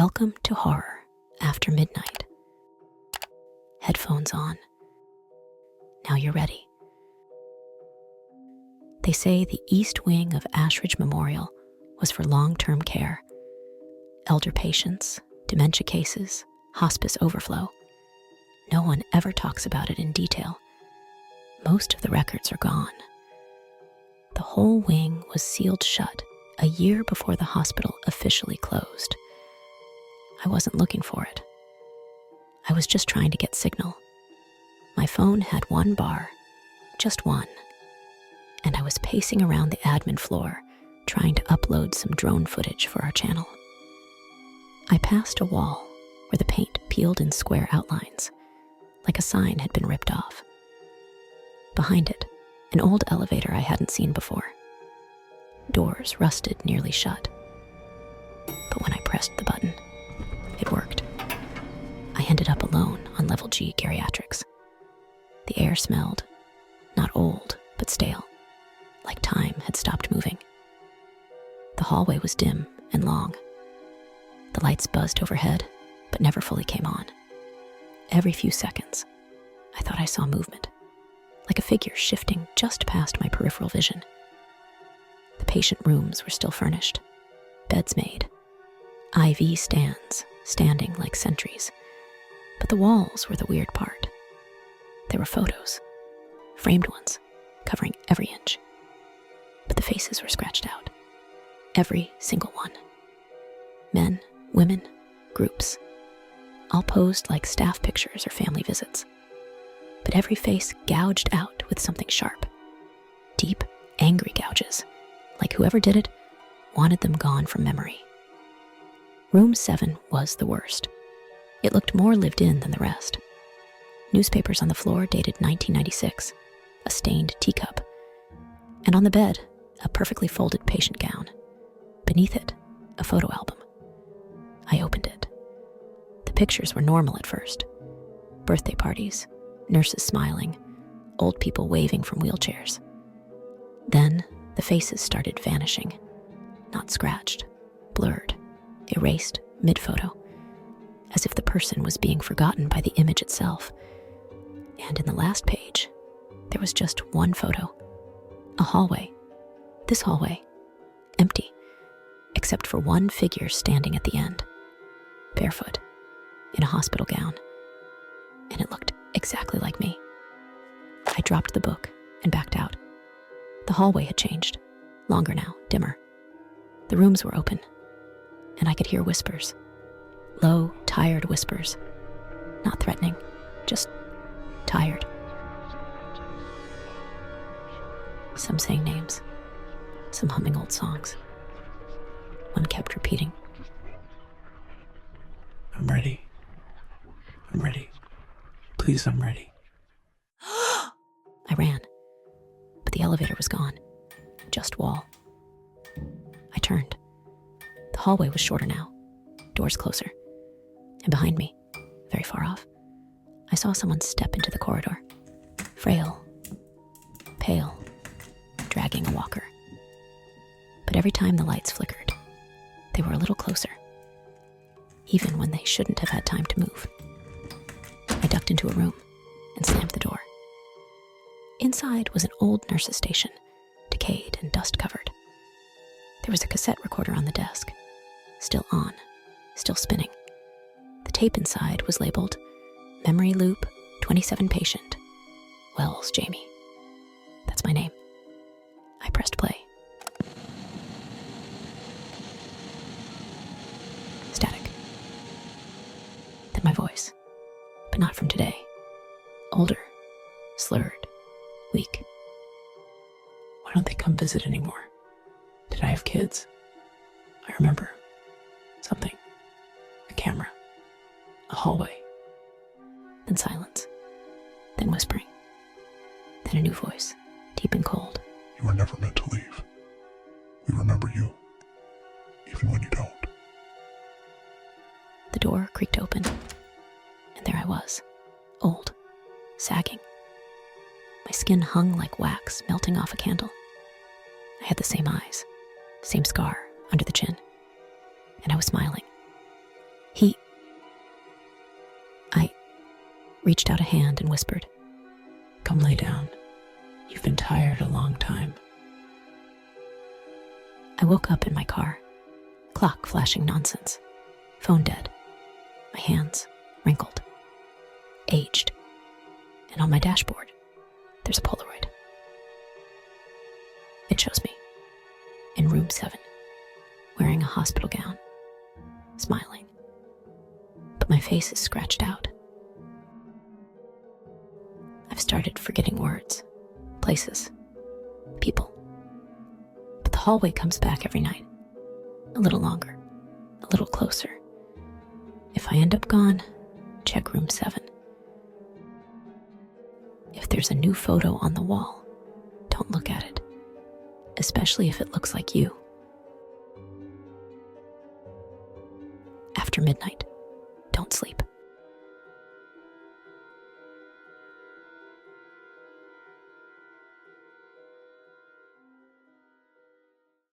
Welcome to horror after midnight. Headphones on. Now you're ready. They say the east wing of Ashridge Memorial was for long-term care. Elder patients, dementia cases, hospice overflow. No one ever talks about it in detail. Most of the records are gone. The whole wing was sealed shut a year before the hospital officially closed. I wasn't looking for it. I was just trying to get signal. My phone had one bar, just one, and I was pacing around the admin floor trying to upload some drone footage for our channel. I passed a wall where the paint peeled in square outlines, like a sign had been ripped off. Behind it, an old elevator I hadn't seen before. Doors rusted nearly shut. But when I pressed the button, it worked. I ended up alone on level G geriatrics. The air smelled, not old, but stale, like time had stopped moving. The hallway was dim and long. The lights buzzed overhead, but never fully came on. Every few seconds, I thought I saw movement, like a figure shifting just past my peripheral vision. The patient rooms were still furnished, beds made, IV stands standing like sentries. But the walls were the weird part. There were photos, framed ones, covering every inch. But the faces were scratched out. Every single one. Men, women, groups. All posed like staff pictures or family visits. But every face gouged out with something sharp. Deep, angry gouges, like whoever did it wanted them gone from memory. Room 7 was the worst. It looked more lived in than the rest. Newspapers on the floor dated 1996, a stained teacup, and on the bed, a perfectly folded patient gown. Beneath it, a photo album. I opened it. The pictures were normal at first. Birthday parties, nurses smiling, old people waving from wheelchairs. Then the faces started vanishing, not scratched, blurred, erased mid-photo, as if the person was being forgotten by the image itself. And in the last page, there was just one photo. A hallway. This hallway. Empty. Except for one figure standing at the end. Barefoot. In a hospital gown. And it looked exactly like me. I dropped the book and backed out. The hallway had changed. Longer now, dimmer. The rooms were open. And I could hear whispers. Low, tired whispers. Not threatening, just tired. Some saying names, some humming old songs. One kept repeating, I'm ready. I'm ready. Please, I'm ready. I ran, but the elevator was gone. Just wall. I turned. The hallway was shorter now, doors closer. And behind me, very far off, I saw someone step into the corridor. Frail, pale, dragging a walker. But every time the lights flickered, they were a little closer, even when they shouldn't have had time to move. I ducked into a room and slammed the door. Inside was an old nurse's station, decayed and dust-covered. There was a cassette recorder on the desk, still on, still spinning. The tape inside was labeled Memory Loop 27 Patient, Wells Jamie. That's my name. I pressed play. Static. Then my voice, but not from today. Older, slurred, weak. Why don't they come visit anymore? Did I have kids? I remember something. A camera. A hallway. Then silence. Then whispering. Then a new voice, deep and cold. You were never meant to leave. We remember you, even when you don't. The door creaked open, and there I was, old, sagging. My skin hung like wax melting off a candle. I had the same eyes, same scar under the chin, and I was smiling. reached out a hand and whispered, Come lay down. You've been tired a long time. I woke up in my car, clock flashing nonsense, phone dead, my hands wrinkled, aged, and on my dashboard, there's a Polaroid. It shows me, in room 7, wearing a hospital gown, smiling, but my face is scratched out. I've started forgetting words, places, people. But the hallway comes back every night, a little longer, a little closer. If I end up gone, check room 7. If there's a new photo on the wall, don't look at it, especially if it looks like you. After midnight, don't sleep.